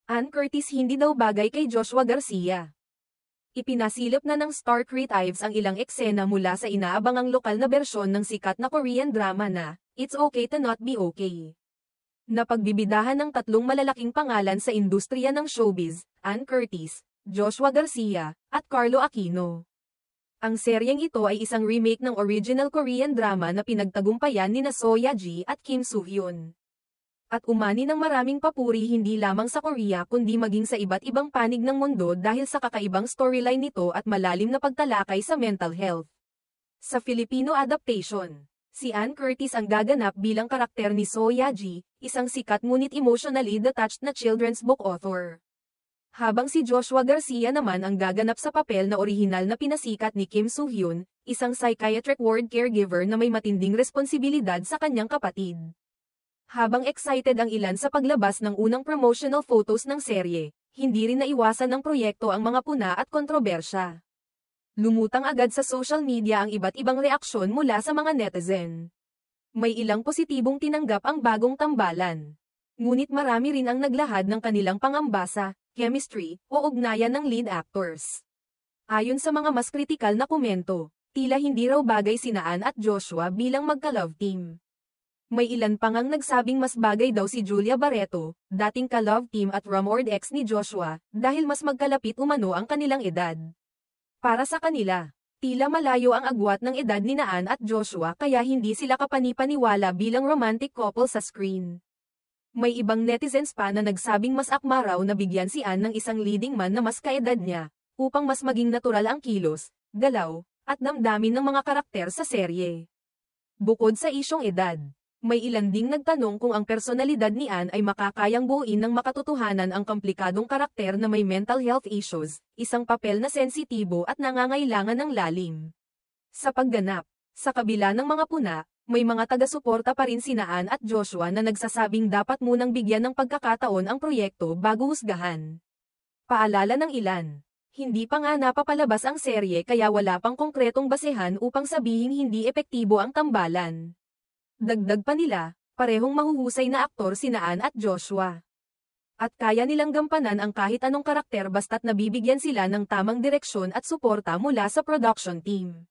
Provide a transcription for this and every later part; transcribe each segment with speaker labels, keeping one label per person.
Speaker 1: Ann Curtis hindi daw bagay kay Joshua Garcia. Ipinasilip na ng Star Creatives ang ilang eksena mula sa inaabangang lokal na bersyon ng sikat na Korean drama na It's Okay to Not Be Okay. Napagbibidahan ng tatlong malalaking pangalan sa industriya ng showbiz, Ann Curtis, Joshua Garcia, at Carlo Aquino. Ang seryeng ito ay isang remake ng original Korean drama na pinagtagumpayan nina Soya Ji at Kim Soo-hyun. At umani ng maraming papuri hindi lamang sa Korea kundi maging sa iba't ibang panig ng mundo dahil sa kakaibang storyline nito at malalim na pagtalakay sa mental health. Sa Filipino adaptation, si Ann Curtis ang gaganap bilang karakter ni Soya Ji, isang sikat ngunit emotionally detached na children's book author. Habang si Joshua Garcia naman ang gaganap sa papel na orihinal na pinasikat ni Kim Soo-hyun, isang psychiatric ward caregiver na may matinding responsibilidad sa kanyang kapatid. Habang excited ang ilan sa paglabas ng unang promotional photos ng serye, hindi rin naiwasan ng proyekto ang mga puna at kontrobersya. Lumutang agad sa social media ang iba't ibang reaksyon mula sa mga netizen. May ilang positibong tinanggap ang bagong tambalan. Ngunit marami rin ang naglahad ng kanilang pangambasa, chemistry, o ugnayan ng lead actors. Ayon sa mga mas kritikal na komento, tila hindi raw bagay sina Ann at Joshua bilang magka-love team. May ilan pang ang nagsabing mas bagay daw si Julia Barreto, dating ka-love team at rumored ex ni Joshua, dahil mas magkalapit umano ang kanilang edad. Para sa kanila, tila malayo ang agwat ng edad ni Ann at Joshua kaya hindi sila kapanipaniwala bilang romantic couple sa screen. May ibang netizens pa na nagsabing mas akma raw na bigyan si Ann ng isang leading man na mas kaedad niya, upang mas maging natural ang kilos, galaw, at damdamin ng mga karakter sa serye. Bukod sa isyong edad, may ilan ding nagtanong kung ang personalidad ni Ann ay makakayang buuin ng makatotohanan ang komplikadong karakter na may mental health issues, isang papel na sensitibo at nangangailangan ng lalim. Sa pagganap, sa kabila ng mga puna, may mga taga-suporta pa rin sina Ann at Joshua na nagsasabing dapat munang bigyan ng pagkakataon ang proyekto bago husgahan. Paalala ng ilan, hindi pa nga napapalabas ang serye kaya wala pang konkretong basehan upang sabihing hindi epektibo ang tambalan. Dagdag pa nila, parehong mahuhusay na aktor sina Ann at Joshua. At kaya nilang gampanan ang kahit anong karakter basta't nabibigyan sila ng tamang direksyon at suporta mula sa production team.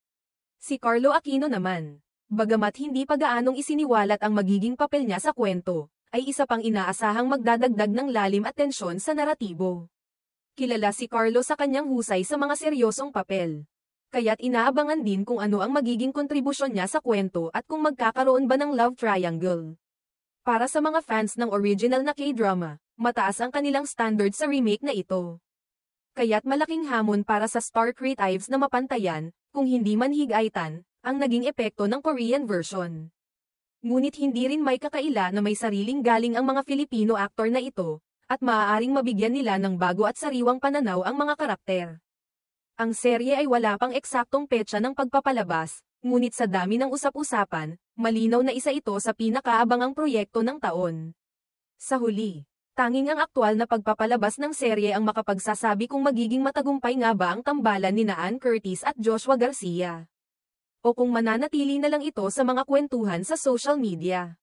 Speaker 1: Si Carlo Aquino naman, bagamat hindi pa gaanong isiniwalat ang magiging papel niya sa kwento, ay isa pang inaasahang magdadagdag ng lalim at tensyon sa naratibo. Kilala si Carlo sa kanyang husay sa mga seryosong papel. Kaya't inaabangan din kung ano ang magiging kontribusyon niya sa kwento at kung magkakaroon ba ng love triangle. Para sa mga fans ng original na K-drama, mataas ang kanilang standard sa remake na ito. Kaya't malaking hamon para sa Star Creatives na mapantayan, kung hindi man higaitan, ang naging epekto ng Korean version. Ngunit hindi rin may kakaila na may sariling galing ang mga Filipino aktor na ito, at maaaring mabigyan nila ng bago at sariwang pananaw ang mga karakter. Ang serye ay wala pang eksaktong petsa ng pagpapalabas, ngunit sa dami ng usap-usapan, malinaw na isa ito sa pinakaabangang proyekto ng taon. Sa huli, tanging ang aktwal na pagpapalabas ng serye ang makapagsasabi kung magiging matagumpay nga ba ang tambalan ni Ann Curtis at Joshua Garcia. O kung mananatili na lang ito sa mga kwentuhan sa social media.